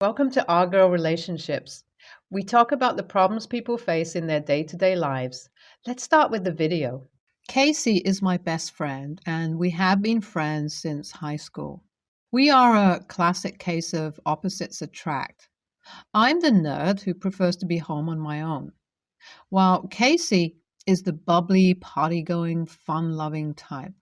Welcome to Our Girl Relationships. We talk about the problems people face in their day-to-day lives. Let's start with the video. Casey is my best friend, and we have been friends since high school. We are a classic case of opposites attract. I'm the nerd who prefers to be home on my own, while Casey is the bubbly, party-going, fun-loving type.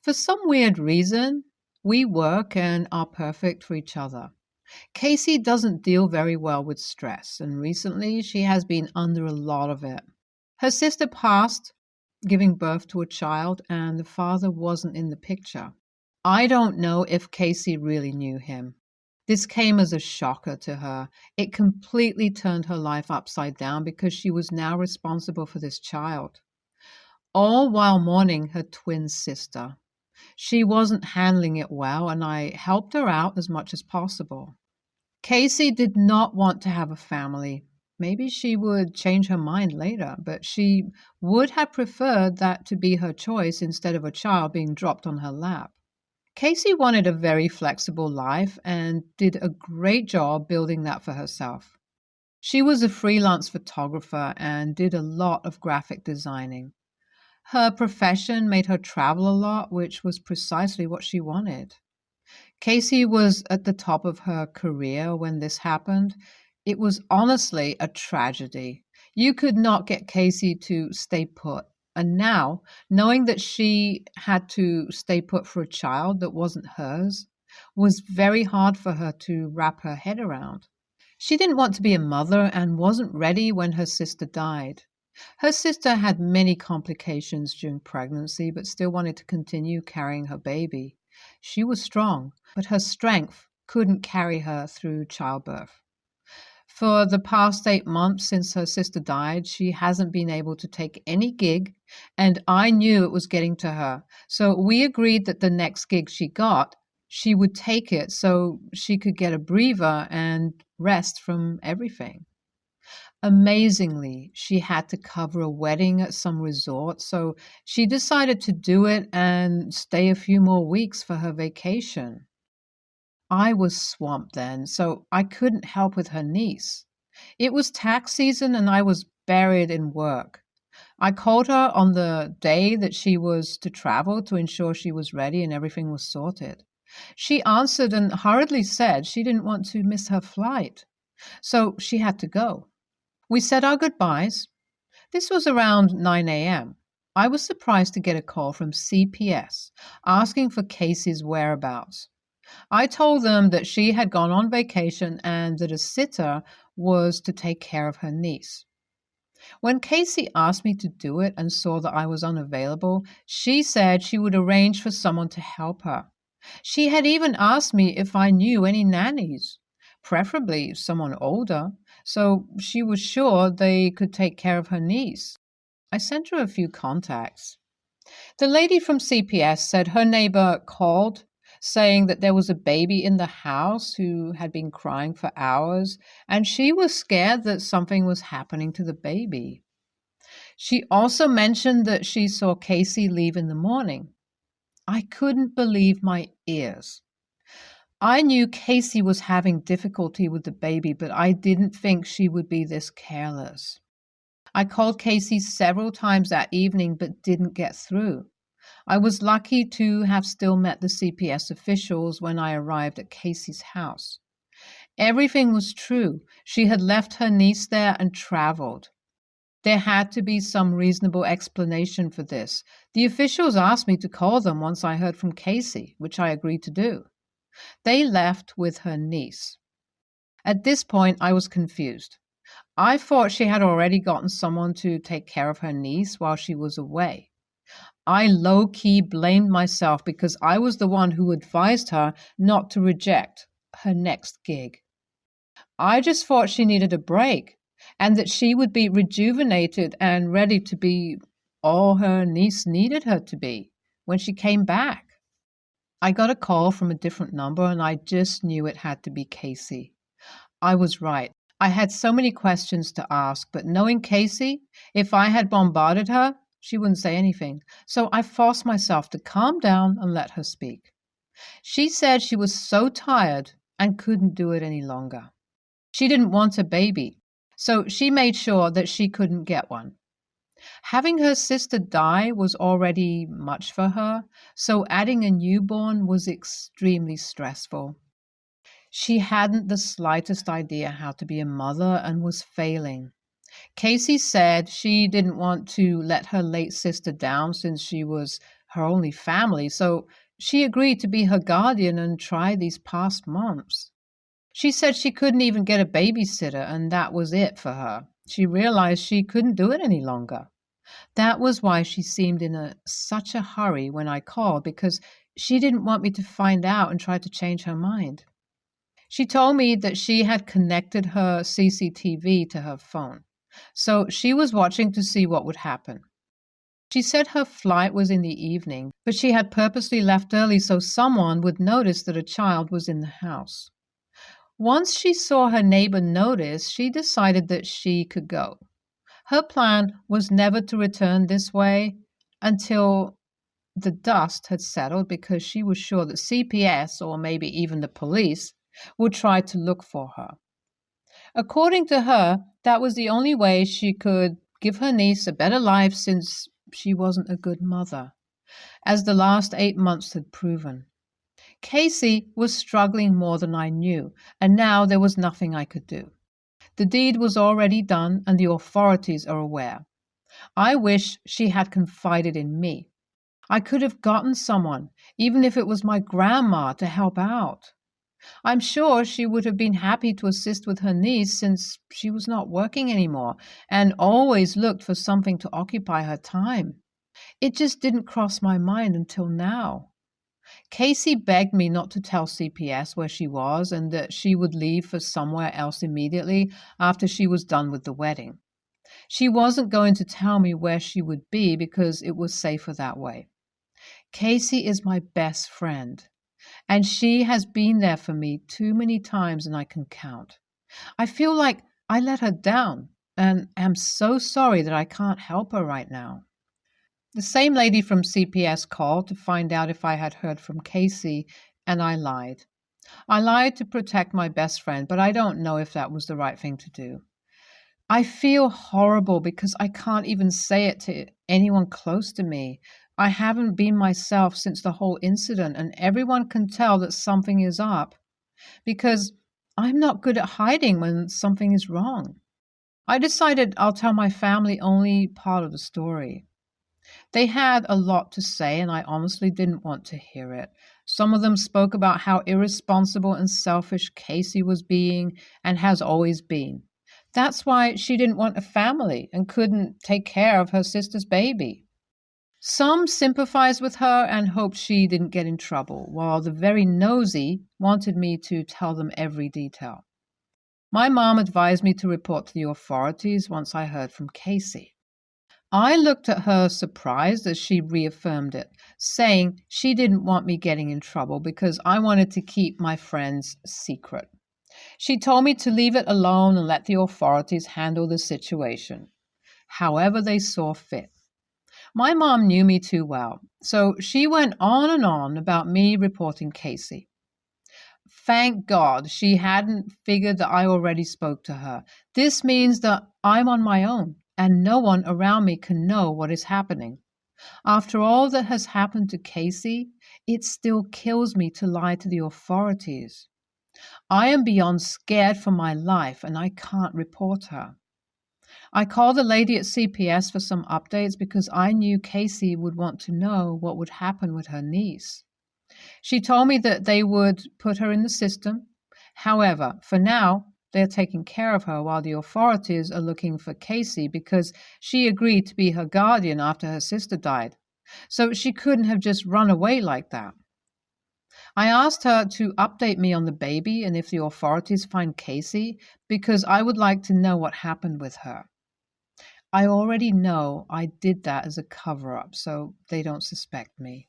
For some weird reason, we work and are perfect for each other. Casey doesn't deal very well with stress, and recently she has been under a lot of it. Her sister passed, giving birth to a child, and the father wasn't in the picture. I don't know if Casey really knew him. This came as a shocker to her. It completely turned her life upside down because she was now responsible for this child, all while mourning her twin sister. She wasn't handling it well, and I helped her out as much as possible. Casey did not want to have a family. Maybe she would change her mind later, but she would have preferred that to be her choice instead of a child being dropped on her lap. Casey wanted a very flexible life and did a great job building that for herself. She was a freelance photographer and did a lot of graphic designing. Her profession made her travel a lot, which was precisely what she wanted. Casey was at the top of her career when this happened. It was honestly a tragedy. You could not get Casey to stay put. And now, knowing that she had to stay put for a child that wasn't hers, was very hard for her to wrap her head around. She didn't want to be a mother and wasn't ready when her sister died. Her sister had many complications during pregnancy, but still wanted to continue carrying her baby. She was strong, but her strength couldn't carry her through childbirth. For the past 8 months since her sister died, she hasn't been able to take any gig, and I knew it was getting to her. So we agreed that the next gig she got, she would take it so she could get a breather and rest from everything. Amazingly, she had to cover a wedding at some resort, so she decided to do it and stay a few more weeks for her vacation. I was swamped then, so I couldn't help with her niece. It was tax season and I was buried in work. I called her on the day that she was to travel to ensure she was ready and everything was sorted. She answered and hurriedly said she didn't want to miss her flight, so she had to go. We said our goodbyes. This was around 9 a.m. I was surprised to get a call from CPS asking for Casey's whereabouts. I told them that she had gone on vacation and that a sitter was to take care of her niece. When Casey asked me to do it and saw that I was unavailable, she said she would arrange for someone to help her. She had even asked me if I knew any nannies, preferably someone older, so she was sure they could take care of her niece. I sent her a few contacts. The lady from CPS said her neighbor called, saying that there was a baby in the house who had been crying for hours, and she was scared that something was happening to the baby. She also mentioned that she saw Casey leave in the morning. I couldn't believe my ears. I knew Casey was having difficulty with the baby, but I didn't think she would be this careless. I called Casey several times that evening, but didn't get through. I was lucky to have still met the CPS officials when I arrived at Casey's house. Everything was true. She had left her niece there and traveled. There had to be some reasonable explanation for this. The officials asked me to call them once I heard from Casey, which I agreed to do. They left with her niece. At this point, I was confused. I thought she had already gotten someone to take care of her niece while she was away. I low-key blamed myself because I was the one who advised her not to reject her next gig. I just thought she needed a break and that she would be rejuvenated and ready to be all her niece needed her to be when she came back. I got a call from a different number and I just knew it had to be Casey. I was right. I had so many questions to ask, but knowing Casey, if I had bombarded her, she wouldn't say anything. So I forced myself to calm down and let her speak. She said she was so tired and couldn't do it any longer. She didn't want a baby, so she made sure that she couldn't get one. Having her sister die was already much for her, so adding a newborn was extremely stressful. She hadn't the slightest idea how to be a mother and was failing. Casey said she didn't want to let her late sister down since she was her only family, so she agreed to be her guardian and try these past months. She said she couldn't even get a babysitter, and that was it for her. She realized she couldn't do it any longer. That was why she seemed in such a hurry when I called, because she didn't want me to find out and try to change her mind. She told me that she had connected her CCTV to her phone, so she was watching to see what would happen. She said her flight was in the evening, but she had purposely left early so someone would notice that a child was in the house. Once she saw her neighbor notice, she decided that she could go. Her plan was never to return this way until the dust had settled, because she was sure that CPS, or maybe even the police, would try to look for her. According to her, that was the only way she could give her niece a better life, since she wasn't a good mother, as the last 8 months had proven. Casey was struggling more than I knew, and now there was nothing I could do. The deed was already done, and the authorities are aware. I wish she had confided in me. I could have gotten someone, even if it was my grandma, to help out. I'm sure she would have been happy to assist with her niece, since she was not working anymore and always looked for something to occupy her time. It just didn't cross my mind until now. Casey begged me not to tell CPS where she was and that she would leave for somewhere else immediately after she was done with the wedding. She wasn't going to tell me where she would be because it was safer that way. Casey is my best friend, and she has been there for me too many times and I can count. I feel like I let her down and am so sorry that I can't help her right now. The same lady from CPS called to find out if I had heard from Casey, and I lied. I lied to protect my best friend, but I don't know if that was the right thing to do. I feel horrible because I can't even say it to anyone close to me. I haven't been myself since the whole incident, and everyone can tell that something is up because I'm not good at hiding when something is wrong. I decided I'll tell my family only part of the story. They had a lot to say, and I honestly didn't want to hear it. Some of them spoke about how irresponsible and selfish Casey was being and has always been. That's why she didn't want a family and couldn't take care of her sister's baby. Some sympathized with her and hoped she didn't get in trouble, while the very nosy wanted me to tell them every detail. My mom advised me to report to the authorities once I heard from Casey. I looked at her surprised as she reaffirmed it, saying she didn't want me getting in trouble because I wanted to keep my friend's secret. She told me to leave it alone and let the authorities handle the situation, however they saw fit. My mom knew me too well, so she went on and on about me reporting Casey. Thank God she hadn't figured that I already spoke to her. This means that I'm on my own, and no one around me can know what is happening. After all that has happened to Casey, it still kills me to lie to the authorities. I am beyond scared for my life, and I can't report her. I called the lady at CPS for some updates because I knew Casey would want to know what would happen with her niece. She told me that they would put her in the system. However, for now, they're taking care of her while the authorities are looking for Casey because she agreed to be her guardian after her sister died. So she couldn't have just run away like that. I asked her to update me on the baby and if the authorities find Casey because I would like to know what happened with her. I already know I did that as a cover-up, so they don't suspect me.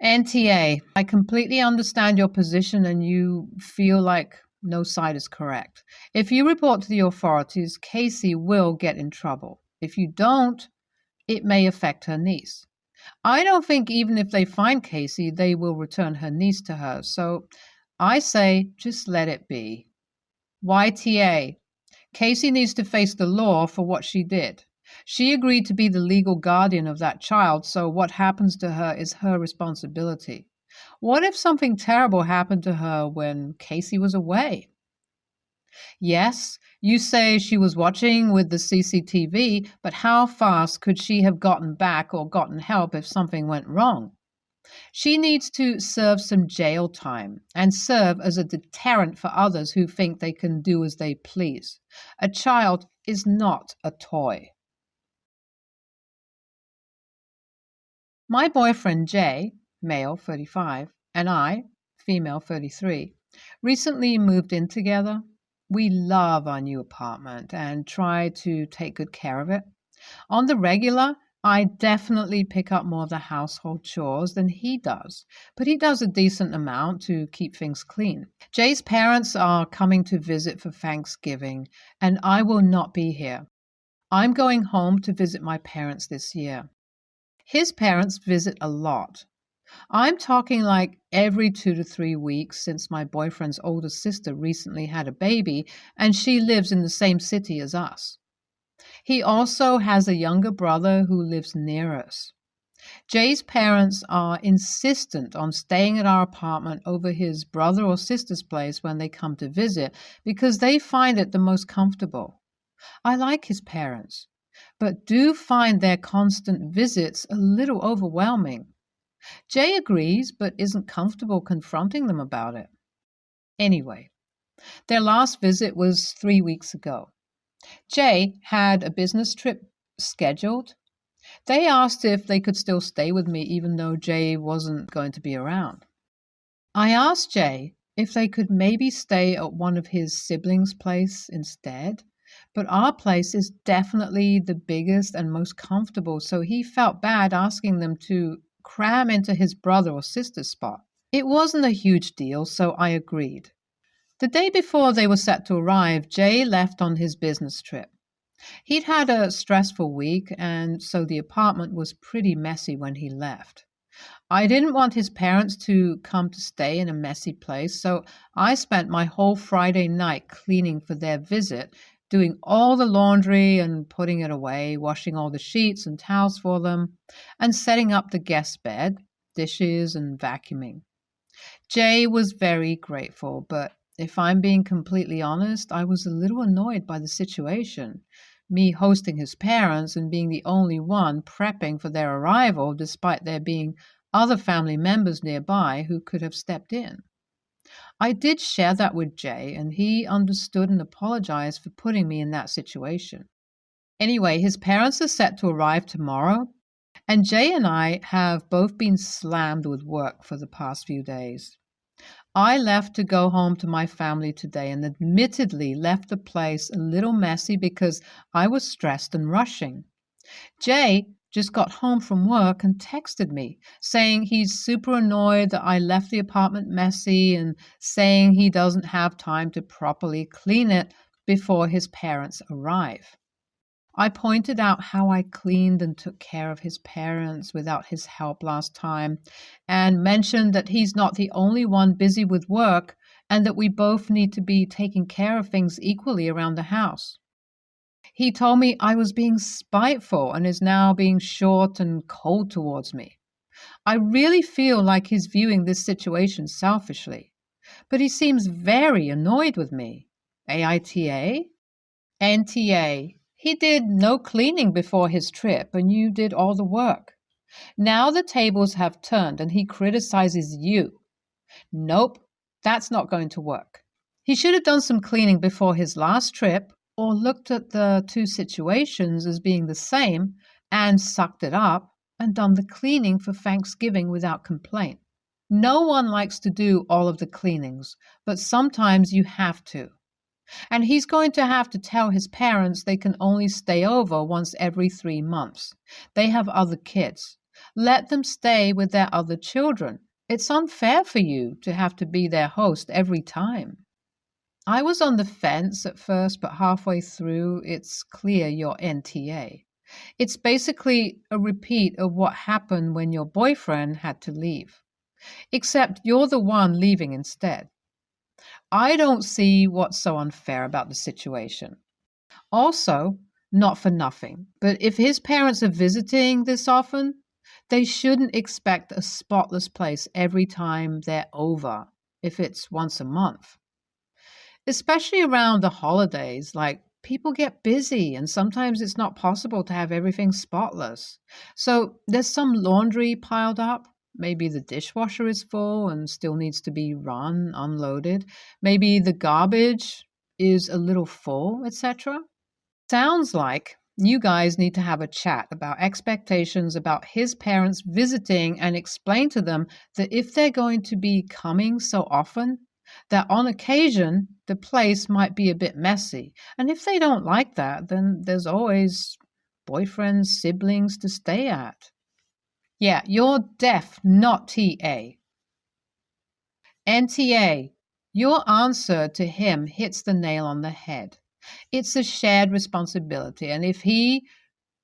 NTA, I completely understand your position and you feel like no side is correct. If you report to the authorities, Casey will get in trouble. If you don't, it may affect her niece. I don't think even if they find Casey, they will return her niece to her, so I say just let it be. YTA. Casey needs to face the law for what she did. She agreed to be the legal guardian of that child, so what happens to her is her responsibility. What if something terrible happened to her when Casey was away? Yes, you say she was watching with the CCTV, but how fast could she have gotten back or gotten help if something went wrong? She needs to serve some jail time and serve as a deterrent for others who think they can do as they please. A child is not a toy. My boyfriend Jay, male 35, and I, female 33, recently moved in together. We love our new apartment and try to take good care of it. On the regular, I definitely pick up more of the household chores than he does, but he does a decent amount to keep things clean. Jay's parents are coming to visit for Thanksgiving, and I will not be here. I'm going home to visit my parents this year. His parents visit a lot. I'm talking like every 2 to 3 weeks since my boyfriend's older sister recently had a baby and she lives in the same city as us. He also has a younger brother who lives near us. Jay's parents are insistent on staying at our apartment over his brother or sister's place when they come to visit because they find it the most comfortable. I like his parents, but do find their constant visits a little overwhelming. Jay agrees, but isn't comfortable confronting them about it. Anyway, their last visit was 3 weeks ago. Jay had a business trip scheduled. They asked if they could still stay with me even though Jay wasn't going to be around. I asked Jay if they could maybe stay at one of his siblings' place instead, but our place is definitely the biggest and most comfortable, so he felt bad asking them to cram into his brother or sister's spot. It wasn't a huge deal, so I agreed. The day before they were set to arrive, Jay left on his business trip. He'd had a stressful week, and so the apartment was pretty messy when he left. I didn't want his parents to come to stay in a messy place, so I spent my whole Friday night cleaning for their visit, doing all the laundry and putting it away, washing all the sheets and towels for them, and setting up the guest bed, dishes, and vacuuming. Jay was very grateful, but if I'm being completely honest, I was a little annoyed by the situation. Me hosting his parents and being the only one prepping for their arrival despite there being other family members nearby who could have stepped in. I did share that with Jay, and he understood and apologized for putting me in that situation. Anyway, his parents are set to arrive tomorrow, and Jay and I have both been slammed with work for the past few days. I left to go home to my family today and admittedly left the place a little messy because I was stressed and rushing. Jay just got home from work and texted me saying he's super annoyed that I left the apartment messy and saying he doesn't have time to properly clean it before his parents arrive. I pointed out how I cleaned and took care of his parents without his help last time, and mentioned that he's not the only one busy with work and that we both need to be taking care of things equally around the house. He told me I was being spiteful and is now being short and cold towards me. I really feel like he's viewing this situation selfishly, but he seems very annoyed with me. AITA? NTA. He did no cleaning before his trip, and you did all the work. Now the tables have turned, and he criticizes you. Nope, that's not going to work. He should have done some cleaning before his last trip, or looked at the two situations as being the same, and sucked it up, and done the cleaning for Thanksgiving without complaint. No one likes to do all of the cleanings, but sometimes you have to. And he's going to have to tell his parents they can only stay over once every 3 months. They have other kids. Let them stay with their other children. It's unfair for you to have to be their host every time. I was on the fence at first, but halfway through, it's clear you're NTA. It's basically a repeat of what happened when your boyfriend had to leave. Except you're the one leaving instead. I don't see what's so unfair about the situation. Also, not for nothing, but if his parents are visiting this often, they shouldn't expect a spotless place every time they're over, if it's once a month. Especially around the holidays, like people get busy and sometimes it's not possible to have everything spotless. So there's some laundry piled up. Maybe the dishwasher is full and still needs to be run, unloaded. Maybe the garbage is a little full, etc. Sounds like you guys need to have a chat about expectations about his parents visiting and explain to them that if they're going to be coming so often, that on occasion the place might be a bit messy. And if they don't like that, then there's always boyfriends, siblings to stay at. Yeah, you're deaf, not TA. NTA, your answer to him hits the nail on the head. It's a shared responsibility, and if he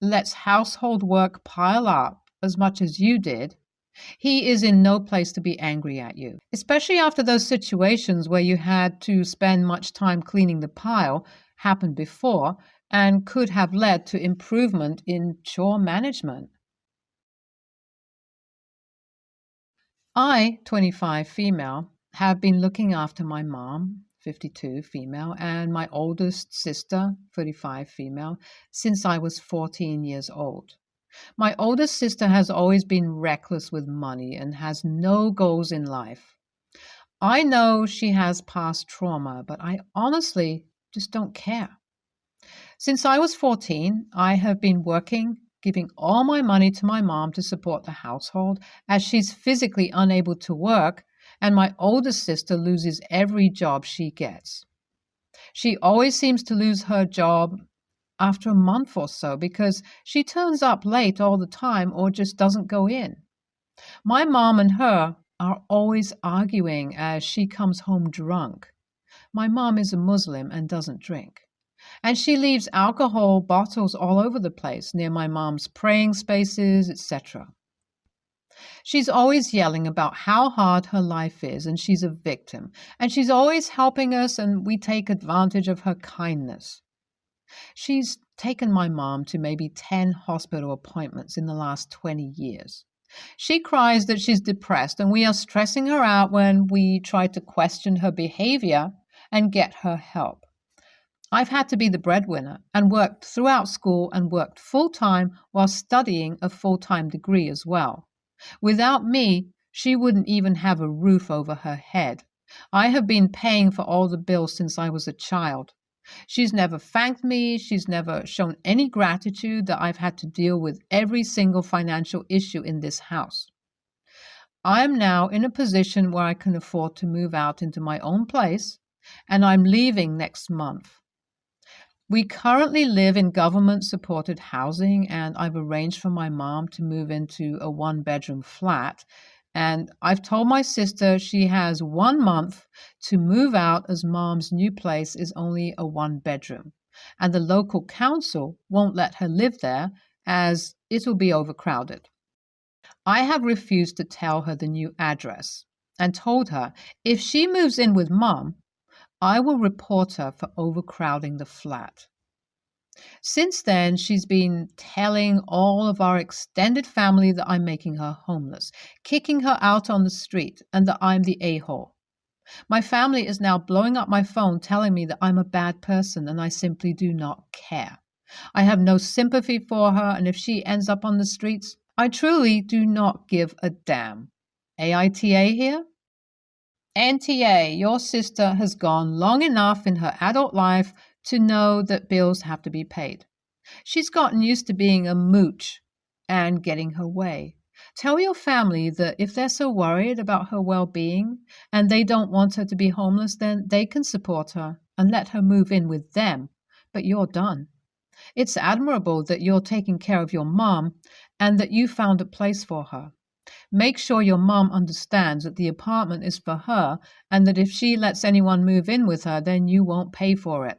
lets household work pile up as much as you did, he is in no place to be angry at you, especially after those situations where you had to spend much time cleaning the pile happened before and could have led to improvement in chore management. I, 25 female, have been looking after my mom, 52 female, and my oldest sister, 35 female, since I was 14 years old. My oldest sister has always been reckless with money and has no goals in life. I know she has past trauma, but I honestly just don't care. Since I was 14, I have been working, giving all my money to my mom to support the household as she's physically unable to work, and my oldest sister loses every job she gets. She always seems to lose her job after a month or so because she turns up late all the time or just doesn't go in. My mom and her are always arguing as she comes home drunk. My mom is a Muslim and doesn't drink. And she leaves alcohol bottles all over the place near my mom's praying spaces, etc. She's always yelling about how hard her life is and she's a victim. And she's always helping us and we take advantage of her kindness. She's taken my mom to maybe 10 hospital appointments in the last 20 years. She cries that she's depressed, and we are stressing her out when we try to question her behavior and get her help. I've had to be the breadwinner and worked throughout school and worked full-time while studying a full-time degree as well. Without me, she wouldn't even have a roof over her head. I have been paying for all the bills since I was a child. She's never thanked me. She's never shown any gratitude that I've had to deal with every single financial issue in this house. I'm now in a position where I can afford to move out into my own place, and I'm leaving next month. We currently live in government-supported housing, and I've arranged for my mom to move into a one-bedroom flat. And I've told my sister she has 1 month to move out as mom's new place is only a one-bedroom. And the local council won't let her live there as it'll be overcrowded. I have refused to tell her the new address and told her if she moves in with mom, I will report her for overcrowding the flat. Since then, she's been telling all of our extended family that I'm making her homeless, kicking her out on the street, and that I'm the a-hole. My family is now blowing up my phone telling me that I'm a bad person and I simply do not care. I have no sympathy for her, and if she ends up on the streets, I truly do not give a damn. AITA here? NTA, your sister has gone long enough in her adult life to know that bills have to be paid. She's gotten used to being a mooch and getting her way. Tell your family that if they're so worried about her well-being and they don't want her to be homeless, then they can support her and let her move in with them. But you're done. It's admirable that you're taking care of your mom and that you found a place for her. Make sure your mom understands that the apartment is for her and that if she lets anyone move in with her, then you won't pay for it.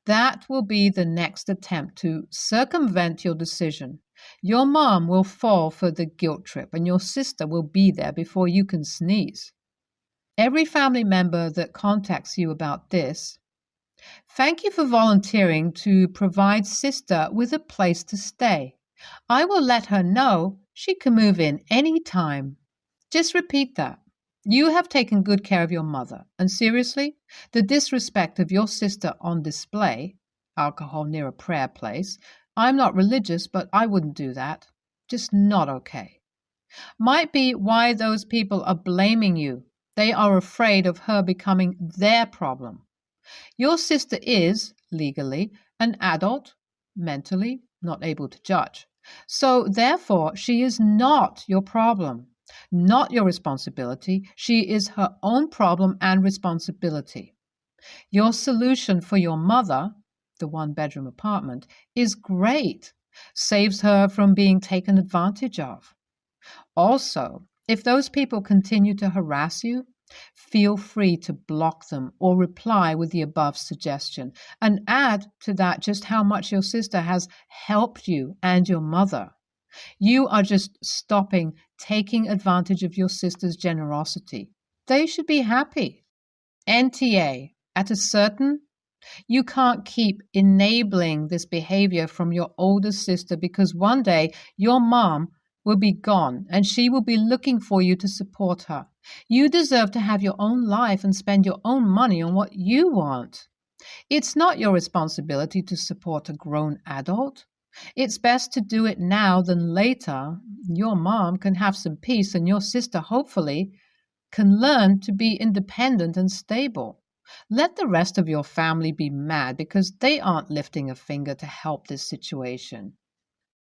That will be the next attempt to circumvent your decision. Your mom will fall for the guilt trip and your sister will be there before you can sneeze. Every family member that contacts you about this, thank you for volunteering to provide sister with a place to stay. I will let her know she can move in any time. Just repeat that. You have taken good care of your mother, and seriously, the disrespect of your sister on display, alcohol near a prayer place. I'm not religious, but I wouldn't do that. Just not okay. Might be why those people are blaming you. They are afraid of her becoming their problem. Your sister is, legally, an adult, mentally, not able to judge. So, therefore, she is not your problem, not your responsibility. She is her own problem and responsibility. Your solution for your mother, the one-bedroom apartment, is great, saves her from being taken advantage of. Also, if those people continue to harass you, feel free to block them or reply with the above suggestion and add to that just how much your sister has helped you and your mother. You are just stopping taking advantage of your sister's generosity. They should be happy. NTA, at a certain, you can't keep enabling this behavior from your older sister because one day your mom will be gone and she will be looking for you to support her. You deserve to have your own life and spend your own money on what you want. It's not your responsibility to support a grown adult. It's best to do it now than later. Your mom can have some peace and your sister, hopefully, can learn to be independent and stable. Let the rest of your family be mad because they aren't lifting a finger to help this situation.